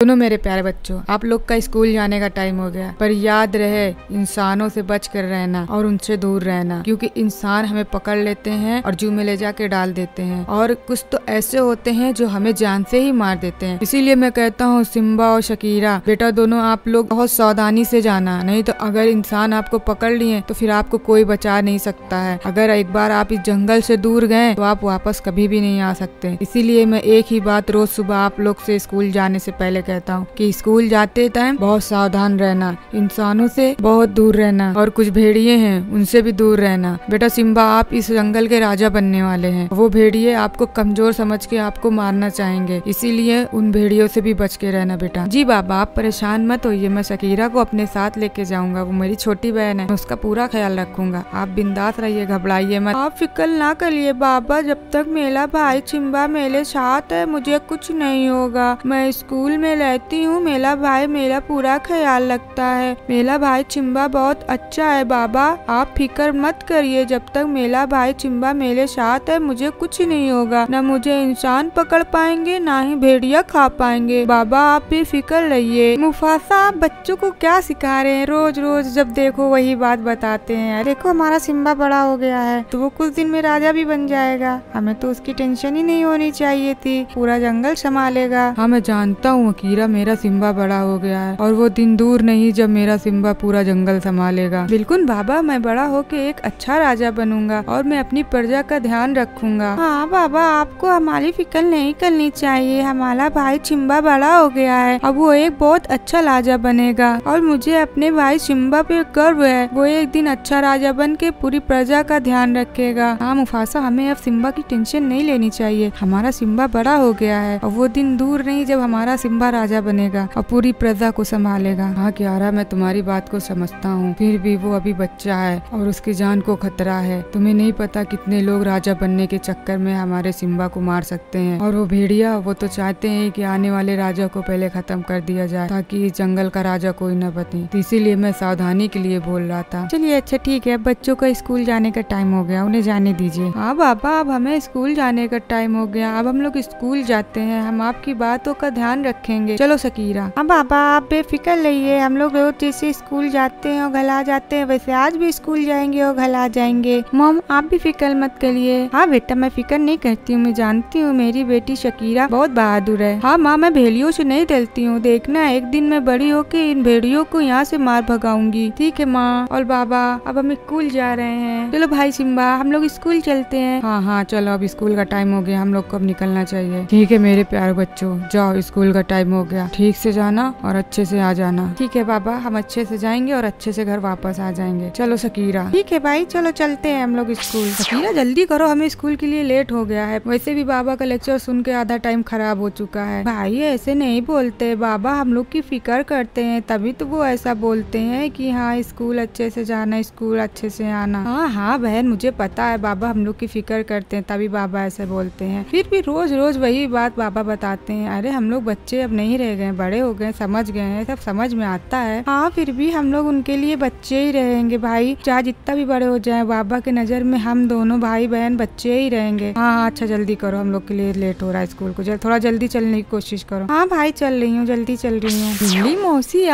सुनो मेरे प्यारे बच्चों, आप लोग का स्कूल जाने का टाइम हो गया, पर याद रहे इंसानों से बच कर रहना और उनसे दूर रहना, क्योंकि इंसान हमें पकड़ लेते हैं और जू में ले जाके डाल देते हैं, और कुछ तो ऐसे होते हैं जो हमें जान से ही मार देते हैं। इसीलिए मैं कहता हूँ सिम्बा और शकीरा बेटा दोनों आप लोग बहुत सावधानी से जाना, नहीं तो अगर इंसान आपको पकड़ लिए तो फिर आपको कोई बचा नहीं सकता है। अगर एक बार आप इस जंगल से दूर गए तो आप वापस कभी भी नहीं आ सकते। इसीलिए मैं एक ही बात रोज सुबह आप लोग से स्कूल जाने से पहले कहता हूँ कि स्कूल जाते टाइम बहुत सावधान रहना, इंसानों से बहुत दूर रहना, और कुछ भेड़िए हैं उनसे भी दूर रहना। बेटा सिम्बा आप इस जंगल के राजा बनने वाले हैं, वो भेड़िए आपको कमजोर समझ के आपको मारना चाहेंगे, इसीलिए उन भेड़ियों से भी बच के रहना बेटा। जी बाबा आप परेशान मत होइए, मैं शकीरा को अपने साथ लेके जाऊंगा, वो मेरी छोटी बहन है, मैं उसका पूरा ख्याल रखूंगा। आप बिंदास रहिए, घबराइए मत। आप फिक्र ना करिए बाबा, जब तक मेरा भाई सिम्बा मेरे साथ है मुझे कुछ नहीं होगा। मैं स्कूल में रहती हूँ, मेरा भाई मेरा पूरा ख्याल रखता है। मेरा भाई सिम्बा बहुत अच्छा है बाबा, आप फिक्र मत करिए, जब तक मेरा भाई सिम्बा मेरे साथ है मुझे कुछ नहीं होगा। न मुझे इंसान पकड़ पाएंगे ना ही भेड़िया खा पाएंगे। बाबा आप भी फिक्र रहिए। मुफासा आप बच्चों को क्या सिखा रहे हैं, रोज रोज जब देखो वही बात बताते हैं। देखो हमारा सिम्बा बड़ा हो गया है तो वो कुछ दिन में राजा भी बन जाएगा, हमें तो उसकी टेंशन ही नहीं होनी चाहिए थी, पूरा जंगल संभालेगा। हाँ मैं जानता हूँ अकीरा, मेरा सिम्बा बड़ा हो गया है और वो दिन दूर नहीं जब मेरा सिम्बा पूरा जंगल संभालेगा। बिल्कुल बाबा, मैं बड़ा होके एक अच्छा राजा बनूंगा और मैं अपनी प्रजा का ध्यान रखूंगा। हाँ बाबा आपको हमारी फिक्र नहीं करनी चाहिए, हमारा भाई सिम्बा बड़ा हो गया है, अब वो एक बहुत अच्छा राजा बनेगा और मुझे अपने भाई सिम्बा पे गर्व है। वो एक दिन अच्छा राजा बन के पूरी प्रजा का ध्यान रखेगा। हाँ मुफासा हमें अब सिम्बा की टेंशन नहीं लेनी चाहिए, हमारा सिम्बा बड़ा हो गया है और वो दिन दूर नहीं जब हमारा सिम्बा राजा बनेगा और पूरी प्रजा को संभालेगा। हाँ कियारा मैं तुम्हारी बात को समझता हूँ, फिर भी वो अभी बच्चा है और उसकी जान को खतरा है। तुम्हें नहीं पता कितने लोग राजा बनने के चक्कर में हमारे सिम्बा को मार सकते हैं, और वो भेड़िया वो तो चाहते हैं कि आने वाले राजा को पहले खत्म कर दिया जाए ताकि इस जंगल का राजा कोई न बने। तो इसीलिए मैं सावधानी के लिए बोल रहा था। चलिए अच्छा ठीक है, बच्चों का स्कूल जाने का टाइम हो गया, उन्हें जाने दीजिए। हाँ बाबा अब हमें स्कूल जाने का टाइम हो गया, अब हम लोग स्कूल जाते हैं, हम आपकी बातों का ध्यान रखेंगे। चलो शकीरा। हाँ बाबा आप बेफिक्र रहिए, हम लोग रोज जैसे स्कूल जाते हैं और घर आ जाते हैं वैसे आज भी स्कूल जाएंगे और घर आ जाएंगे। मॉम आप भी फिक्र मत करिए। हाँ बेटा मैं फिक्र नहीं करती हूँ, मैं जानती हूँ मेरी बेटी शकीरा बहुत बहादुर है। हाँ माँ मैं भेड़ियों से नहीं डरती हूँ, देखना एक दिन मैं बड़ी होके इन भेड़ियों को यहाँ से मार भगाऊंगी। ठीक है माँ। और बाबा अब हम स्कूल जा रहे हैं, चलो भाई सिम्बा हम लोग स्कूल चलते हैं। हाँ हाँ चलो अब स्कूल का टाइम हो गया, हम लोग को अब निकलना चाहिए। ठीक है मेरे प्यारे बच्चों जाओ, स्कूल का टाइम हो गया, ठीक से जाना और अच्छे से आ जाना। ठीक है बाबा हम अच्छे से जाएंगे और अच्छे से घर वापस आ जाएंगे। चलो शकीरा। ठीक है भाई चलो चलते हैं हम लोग स्कूल। शकीरा जल्दी करो, हमें स्कूल के लिए लेट हो गया है, वैसे भी बाबा का लेक्चर सुन के आधा टाइम खराब हो चुका है। भाई ऐसे नहीं बोलते, बाबा हम लोग की फिक्र करते हैं तभी तो वो ऐसा बोलते हैं कि हाँ स्कूल अच्छे से जाना, स्कूल अच्छे से आना। हाँ हाँ बहन मुझे पता है बाबा हम लोग की फिक्र करते हैं तभी बाबा ऐसे बोलते हैं, फिर भी रोज रोज वही बात बाबा बताते हैं। अरे हम लोग बच्चे अब नहीं रह गए, बड़े हो गए, समझ गए हैं, सब समझ में आता है। हाँ फिर भी हम लोग उनके लिए बच्चे ही रहेंगे भाई, चाहे जितना भी बड़े हो जाए बाबा के नजर में हम दोनों भाई बहन बच्चे ही रहेंगे। हाँ हाँ अच्छा जल्दी करो, हम लोग के लिए लेट हो रहा है स्कूल को, थोड़ा जल्दी चलने की कोशिश करो। हाँ भाई चल रही हूँ, जल्दी चल रही हूँ। बिल्ली मौसी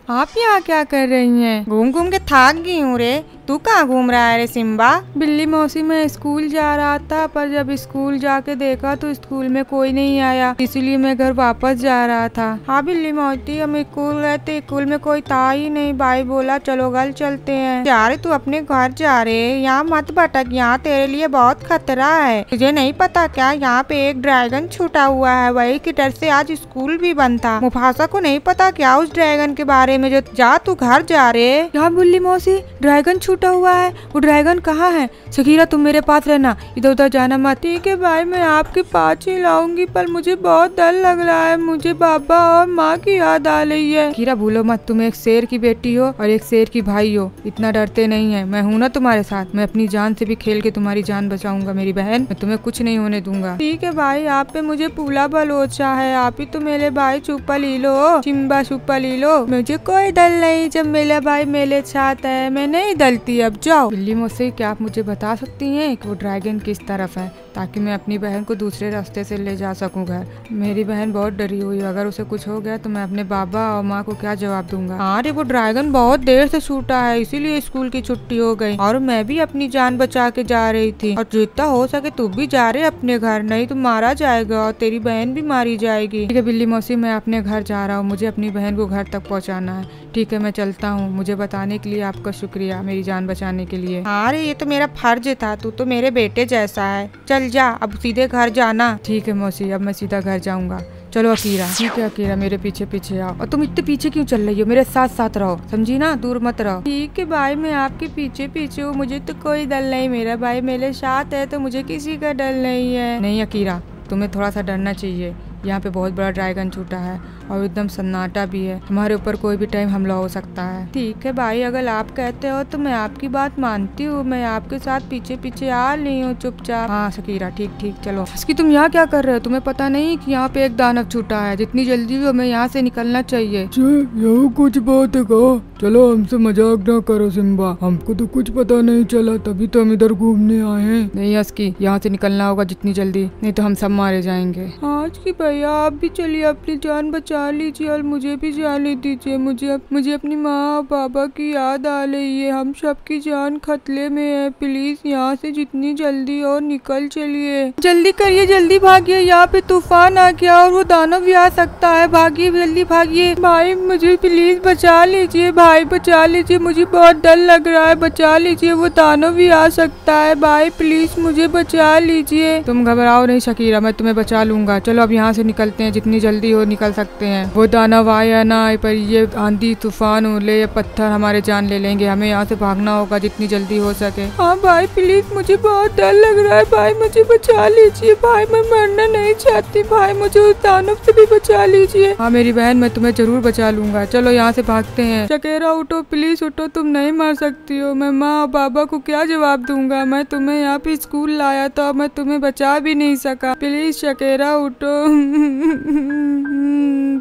आप यहाँ क्या कर रही हैं? घूम घूम के थक गई हूँ रे, तू कहाँ घूम रहा है रे सिम्बा? बिल्ली मौसी मैं स्कूल जा रहा था, पर जब स्कूल जाके देखा तो स्कूल में कोई नहीं आया, इसीलिए मैं घर वापस जा रहा था। हाँ बिल्ली मौसी हम स्कूल गए थे, स्कूल में कोई था ही नहीं, भाई बोला चलो घर चलते हैं। यार तू अपने घर जा रहे, यहाँ मत भटक, यहाँ तेरे लिए बहुत खतरा है। तुझे नहीं पता क्या यहाँ पे एक ड्रैगन छूटा हुआ है, वही की डर से आज स्कूल भी बंद था। मुफासा को नहीं पता क्या उस ड्रैगन के बारे में, जो जा तू घर जा रहे। यहाँ बिल्ली मौसी ड्रैगन छूटा हुआ है, वो ड्रैगन कहाँ है? शकीरा तुम मेरे पास रहना, इधर उधर जाना मत। ठीक है भाई मैं आपके पास ही लाऊंगी, पर मुझे बहुत डर लग रहा है, मुझे बाबा और माँ की याद आ रही है। शकीरा भूलो मत तुम एक शेर की बेटी हो और एक शेर की भाई हो, इतना डरते नहीं है, मैं हूँ ना तुम्हारे साथ, मैं अपनी जान से भी खेल के तुम्हारी जान बचाऊंगा मेरी बहन, मैं तुम्हें कुछ नहीं होने दूंगा। ठीक है भाई आप पे मुझे पूरा भरोसा है, आप ही तो मेरे भाई छुपा ली लो, सिम्बा छुपा ली लो, मुझे कोई डर नहीं, जब मेरा भाई मेरे साथ है मैं नहीं डरती। अब जाओ। बिल्ली मौसी क्या आप मुझे बता सकती हैं कि वो ड्रैगन किस तरफ है? ताकि मैं अपनी बहन को दूसरे रास्ते से ले जा सकूं घर। मेरी बहन बहुत डरी हुई है, अगर उसे कुछ हो गया तो मैं अपने बाबा और माँ को क्या जवाब दूंगा। अरे वो ड्रैगन बहुत देर से छूटा है, इसीलिए स्कूल की छुट्टी हो गई और मैं भी अपनी जान बचा के जा रही थी। और जितना हो सके तू भी जा रहे अपने घर, नहीं तो मारा जाएगा और तेरी बहन भी मारी जाएगी। ठीक है बिल्ली मौसी, मैं अपने घर जा रहा हूँ, मुझे अपनी बहन को घर तक पहुँचाना है। ठीक है मैं चलता हूँ, मुझे बताने के लिए आपका शुक्रिया, मेरी जान बचाने के लिए। अरे ये तो मेरा फर्ज था, तू तो मेरे बेटे जैसा है। चल जा, अब सीधे घर जाना। ठीक है मौसी, अब मैं सीधा घर जाऊंगा। चलो अकीरा। ठीक है अकीरा, मेरे पीछे पीछे आओ। और तुम इतने पीछे क्यों चल रही हो? मेरे साथ साथ रहो, समझी ना, दूर मत रहो। ठीक है भाई, मैं आपके पीछे पीछे हूँ, मुझे तो कोई डर नहीं, मेरा भाई मेरे साथ है तो मुझे किसी का डर नहीं है। नहीं अकीरा, तुम्हें थोड़ा सा डरना चाहिए। यहाँ पे बहुत बड़ा ड्रैगन छूटा है और एकदम सन्नाटा भी है, हमारे ऊपर कोई भी टाइम हमला हो सकता है। ठीक है भाई, अगर आप कहते हो तो मैं आपकी बात मानती हूँ, मैं आपके साथ पीछे पीछे आ रही हूँ चुपचाप। हाँ शकीरा, ठीक ठीक चलो। इसकी तुम यहाँ क्या कर रहे हो? तुम्हें पता नहीं कि यहाँ पे एक दानव छूटा है? जितनी जल्दी भी हमें यहाँ से निकलना चाहिए। यही कुछ बात है का? चलो हमसे मजाक ना करो सिम्बा, हमको तो कुछ पता नहीं चला, तभी तो हम इधर घूमने आए हैं। नहीं अस्की, यहाँ से निकलना होगा जितनी जल्दी, नहीं तो हम सब मारे जाएंगे। आज की भैया आप भी चलिए, अपनी जान बचा लीजिए और मुझे भी जाने दीजिए। मुझे अपनी माँ और पापा की याद आ रही है, हम सबकी जान खतरे में है। प्लीज यहाँ से जितनी जल्दी और निकल चलिए। जल्दी करिए, जल्दी भागिए, यहाँ पे तूफान आ गया और वो दानव भी आ सकता है। भागिए, जल्दी भागिए। भाई मुझे प्लीज बचा लीजिए, भाई बचा लीजिए, मुझे बहुत डर लग रहा है, बचा लीजिए, वो दानव भी आ सकता है। भाई प्लीज मुझे बचा लीजिए। तुम घबराओ नहीं शकीरा, मैं तुम्हें बचा लूंगा। चलो अब यहाँ से निकलते हैं, जितनी जल्दी हो निकल सकते हैं। वो दानव आए या ना आए, पर ये आंधी तूफान ओले या पत्थर हमारे जान ले लेंगे। हमें यहाँ से भागना होगा जितनी जल्दी हो सके। हाँ भाई प्लीज, मुझे बहुत डर लग रहा है, भाई मुझे बचा लीजिए। भाई मैं मरना नहीं चाहती, भाई मुझे उस दानव से भी बचा लीजिए। हाँ मेरी बहन, मैं तुम्हें जरूर बचा लूंगा। चलो यहाँ से भागते हैं। शकेरा उठो, प्लीज उठो, तुम नहीं मर सकती हो। मैं माँ और बाबा को क्या जवाब दूंगा? मैं तुम्हें यहाँ पे स्कूल लाया था, मैं तुम्हें बचा भी नहीं सका। प्लीज शकेरा उठो।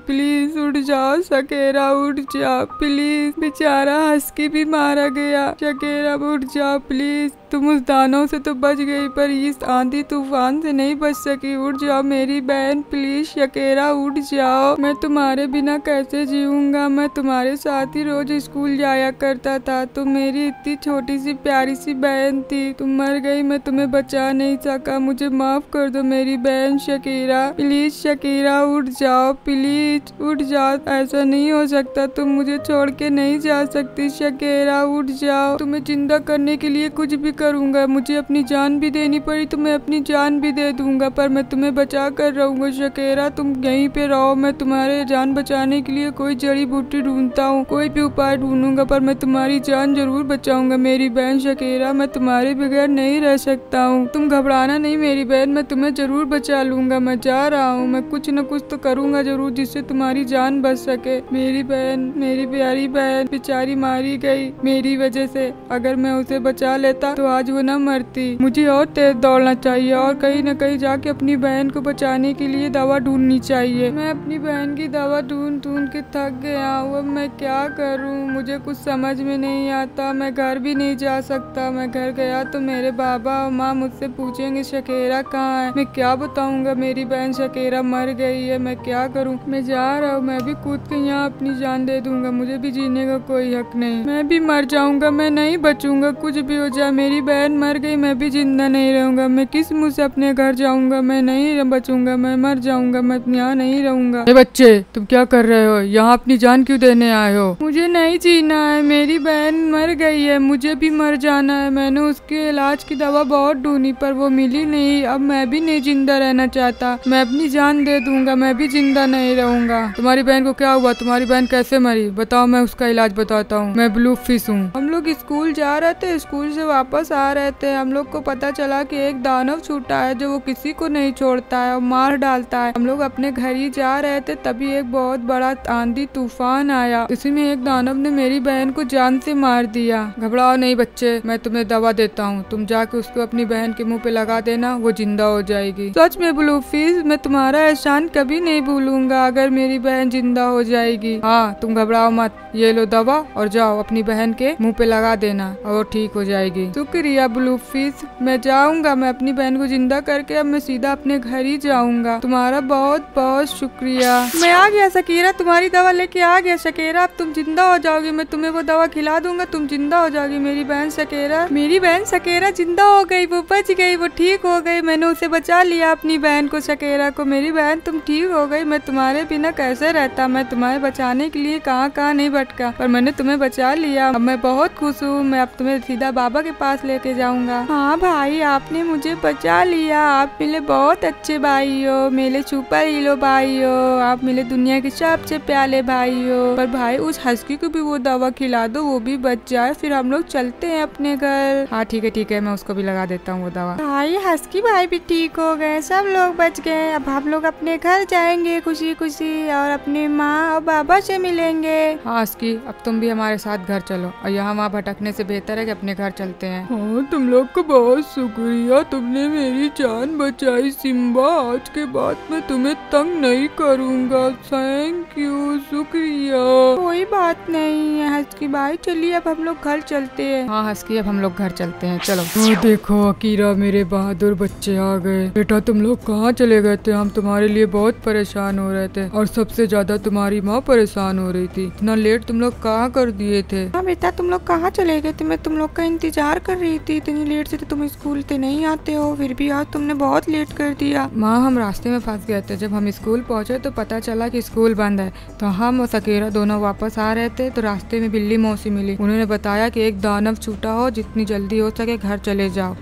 प्लीज उठ जाओ शकेरा, उठ जाओ प्लीज। बेचारा हस्की भी मारा गया। शकेरा उठ जाओ प्लीज। तुम उस दानव से तो बच गई, पर इस आंधी तूफान से नहीं बच सकी। उठ जाओ मेरी बहन, प्लीज शकेरा उठ जाओ। मैं तुम्हारे बिना कैसे जीऊंगा? मैं तुम्हारे साथ ही रोज स्कूल जाया करता था। तुम मेरी इतनी छोटी सी प्यारी सी बहन थी, तुम मर गई, मैं तुम्हें बचा नहीं सका। मुझे माफ कर दो मेरी बहन शकीरा। प्लीज शकीरा उठ जाओ, प्लीज उठ जाओ। ऐसा नहीं हो सकता, तुम मुझे छोड़ के नहीं जा सकती। शकीरा उठ जाओ, तुम्हें जिंदा करने के लिए कुछ भी करूंगा। मुझे अपनी जान भी देनी पड़ी तो मैं अपनी जान भी दे दूंगा, पर मैं तुम्हें बचा कर रहूंगा। शकेरा तुम यहीं पे रहो, मैं तुम्हारे जान बचाने के लिए कोई जड़ी बूटी ढूंढता हूँ, कोई भी उपाय ढूंढूंगा, पर मैं तुम्हारी जान जरूर बचाऊंगा मेरी बहन शकेरा। मैं तुम्हारे बगैर नहीं रह सकता हूँ। तुम घबराना नहीं मेरी बहन, मैं तुम्हें जरूर बचा लूंगा। मैं जा रहा हूँ, मैं कुछ न कुछ तो करूंगा जरूर जिससे तुम्हारी जान बच सके। मेरी बहन, मेरी प्यारी बहन बेचारी मारी गई मेरी वजह से। अगर मैं उसे बचा लेता तो आज वो न मरती। मुझे और तेज दौड़ना चाहिए और कहीं न कहीं जाके अपनी बहन को बचाने के लिए दवा ढूंढनी चाहिए। मैं अपनी बहन की दवा ढूंढ ढूंढ के थक गया हूँ, अब मैं क्या करूँ? मुझे कुछ समझ में नहीं आता। मैं घर भी नहीं जा सकता। मैं घर गया तो मेरे बाबा और माँ मुझसे पूछेंगे शकेरा कहाँ है। मैं क्या बताऊंगा मेरी बहन शकेरा मर गई है? मैं क्या करूँ? मैं जा रहा हूँ, मैं भी कूद के यहाँ अपनी जान दे दूंगा। मुझे भी जीने का कोई हक नहीं। मैं भी मर जाऊंगा, मैं नहीं बचूंगा। कुछ भी हो जाए, मेरी बहन मर गई, मैं भी जिंदा नहीं रहूंगा। मैं किस मुंह से अपने घर जाऊंगा? मैं नहीं बचूंगा, मैं मर जाऊंगा, मैं यहाँ नहीं रहूंगा। बच्चे तुम क्या कर रहे हो यहाँ? अपनी जान क्यों देने आए हो? मुझे नहीं जीना है, मेरी बहन मर गई है, मुझे भी मर जाना है। मैंने उसके इलाज की दवा बहुत ढूंढी पर वो मिली नहीं। अब मैं भी नहीं जिंदा रहना चाहता। मैं अपनी जान दे दूंगा, मैं भी जिंदा नहीं रहूंगा। तुम्हारी बहन को क्या हुआ? तुम्हारी बहन कैसे मरी? बताओ, मैं उसका इलाज बताता हूँ। मैं ब्लू फिश हूँ। हम लोग स्कूल जा रहे थे, स्कूल से वापस आ रहे थे, हम लोग को पता चला कि एक दानव छूटा है जो वो किसी को नहीं छोड़ता है और मार डालता है। हम लोग अपने घर ही जा रहे थे, तभी एक बहुत बड़ा आंधी तूफान आया। इसी में एक दानव ने मेरी बहन को जान से मार दिया। घबराओ नहीं बच्चे, मैं तुम्हें दवा देता हूँ। तुम जाके उसको अपनी बहन के मुंह पे लगा देना, वो जिंदा हो जाएगी। सच में ब्लू फिश, मैं तुम्हारा एहसान कभी नहीं भूलूंगा। अगर मेरी बहन जिंदा हो जाएगी। हाँ तुम घबराओ मत, ये लो दवा और जाओ अपनी बहन के मुंह पे लगा देना और वो ठीक हो जाएगी। शुक्रिया ब्लू फिश, मैं जाऊंगा, मैं अपनी बहन को जिंदा करके अब मैं सीधा अपने घर ही जाऊंगा। तुम्हारा बहुत बहुत शुक्रिया। मैं आ गया शकीरा, तुम्हारी दवा लेके आ गया शकीरा। अब तुम जिंदा हो जाओगी, मैं तुम्हें वो दवा खिला दूंगा, तुम जिंदा हो जाओगी मेरी बहन शकीरा। मेरी बहन शकीरा जिंदा हो गई, वो बच गई, वो ठीक हो गई। मैंने उसे बचा लिया अपनी बहन को शकीरा को। मेरी बहन तुम ठीक हो गई, मैं तुम्हारे बिना कैसे रहता, मैं तुम्हारे बचाने के लिए कहाँ कहाँ नहीं भटका, पर मैंने तुम्हें बचा लिया। अब मैं बहुत खुश हूँ, मैं अब तुम्हें सीधा बाबा के पास लेके जाऊंगा। हाँ भाई आपने मुझे बचा लिया, आप मेरे बहुत अच्छे भाई हो, मेरे सुपर हीरो भाई हो, आप मेरे दुनिया के सबसे प्यारे भाई हो। पर भाई उस हस्की को भी वो दवा खिला दो, वो भी बच जाए, फिर हम लोग चलते हैं अपने घर। हाँ ठीक है, मैं उसको भी लगा देता हूँ वो दवा। भाई हस्की भाई भी ठीक हो गए, सब लोग बच गए। अब हम लोग अपने घर जाएंगे खुशी खुशी और अपने माँ और बाबा से मिलेंगे। हाँ हस्की, अब तुम भी हमारे साथ घर चलो, और यहाँ वहाँ भटकने से बेहतर है कि अपने घर चलते हैं। हाँ तुम लोग का बहुत शुक्रिया, तुमने मेरी जान बचाई सिम्बा। आज के बाद मैं तुम्हें तंग नहीं करूँगा। थैंक यू, शुक्रिया। कोई बात नहीं है हस्की भाई, चलिए अब हम लोग घर चलते हैं। हाँ हस्की, अब हम लोग घर चलते हैं, चलो। देखो अकीरा, मेरे बहादुर बच्चे आ गए। बेटा तुम लोग कहाँ चले गए थे? हम तुम्हारे लिए बहुत परेशान हो रहे थे, और सबसे ज्यादा तुम्हारी माँ परेशान हो रही थी। इतना लेट तुम लोग कहाँ कर दिए थे? हाँ बेटा, तुम लोग कहाँ चले गए थे? मैं तुम लोग का इंतजार कर रही थी, इतनी लेट से तो तुम स्कूल से नहीं आते हो, फिर भी आज तुमने बहुत लेट कर दिया। माँ हम रास्ते में फंस गए थे, जब हम स्कूल पहुँचे तो पता चला कि स्कूल बंद है, तो हम और सकीरा दोनों वापस आ रहे थे, तो रास्ते में बिल्ली मौसी मिली। उन्होंने बताया कि एक दानव छूटा हो, जितनी जल्दी हो सके घर चले जाओ।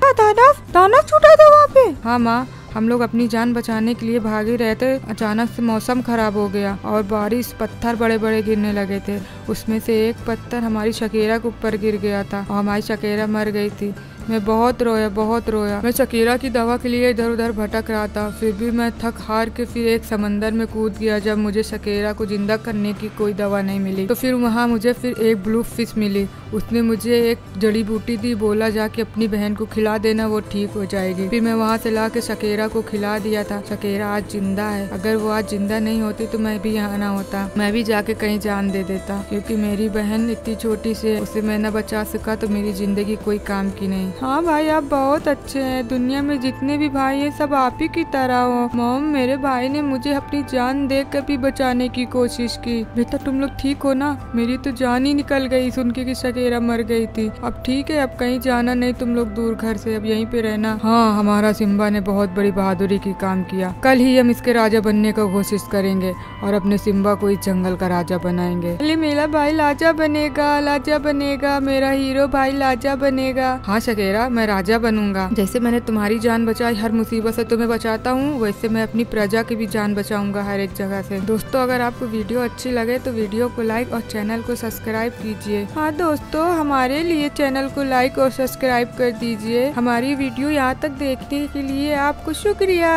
दानव छूटा था वहाँ पे? हाँ माँ, हम लोग अपनी जान बचाने के लिए भागे रहे थे, अचानक से मौसम खराब हो गया और बारिश, पत्थर बड़े बड़े गिरने लगे थे। उसमें से एक पत्थर हमारी शकीरा के ऊपर गिर गया था और हमारी शकीरा मर गई थी। मैं बहुत रोया। मैं शकीरा की दवा के लिए इधर उधर भटक रहा था, फिर भी मैं थक हार के फिर एक समंदर में कूद गया। जब मुझे शकीरा को जिंदा करने की कोई दवा नहीं मिली, तो फिर वहाँ मुझे फिर एक ब्लू फिश मिली। उसने मुझे एक जड़ी बूटी दी, बोला जाके अपनी बहन को खिला देना, वो ठीक हो जाएगी। फिर मैं वहाँ से ला के शकीरा को खिला दिया था। शकीरा आज जिंदा है, अगर वो आज जिंदा नहीं होती तो मैं भी यहाँ ना होता, मैं भी जाके कहीं जान दे देता, क्योंकि मेरी बहन इतनी छोटी सी है, उसे मैं न बचा सका तो मेरी जिंदगी कोई काम की नहीं। हाँ भाई, आप बहुत अच्छे हैं, दुनिया में जितने भी भाई हैं सब आप ही की तरह हो। मॉम, मेरे भाई ने मुझे अपनी जान देकर भी बचाने की कोशिश की। बेटा तुम लोग ठीक हो ना? मेरी तो जान ही निकल गई सुन के कि शकीरा मर गई थी। अब ठीक है, अब कहीं जाना नहीं तुम लोग दूर घर से, अब यहीं पे रहना। हाँ, हमारा सिम्बा ने बहुत बड़ी बहादुरी की काम किया। कल ही हम इसके राजा बनने का कोशिश करेंगे और अपने सिम्बा को इस जंगल का राजा बनाएंगे। अरे मेरा भाई लाजा बनेगा, मेरा हीरो भाई लाजा बनेगा। हाँ शकीरा, मैं राजा बनूंगा। जैसे मैंने तुम्हारी जान बचाई, हर मुसीबत से तुम्हें बचाता हूँ, वैसे मैं अपनी प्रजा की भी जान बचाऊंगा हर एक जगह से। दोस्तों, अगर आपको वीडियो अच्छी लगे तो वीडियो को लाइक और चैनल को सब्सक्राइब कीजिए। हाँ दोस्तों, हमारे लिए चैनल को लाइक और सब्सक्राइब कर दीजिए। हमारी वीडियो यहाँ तक देखने के लिए आपको शुक्रिया।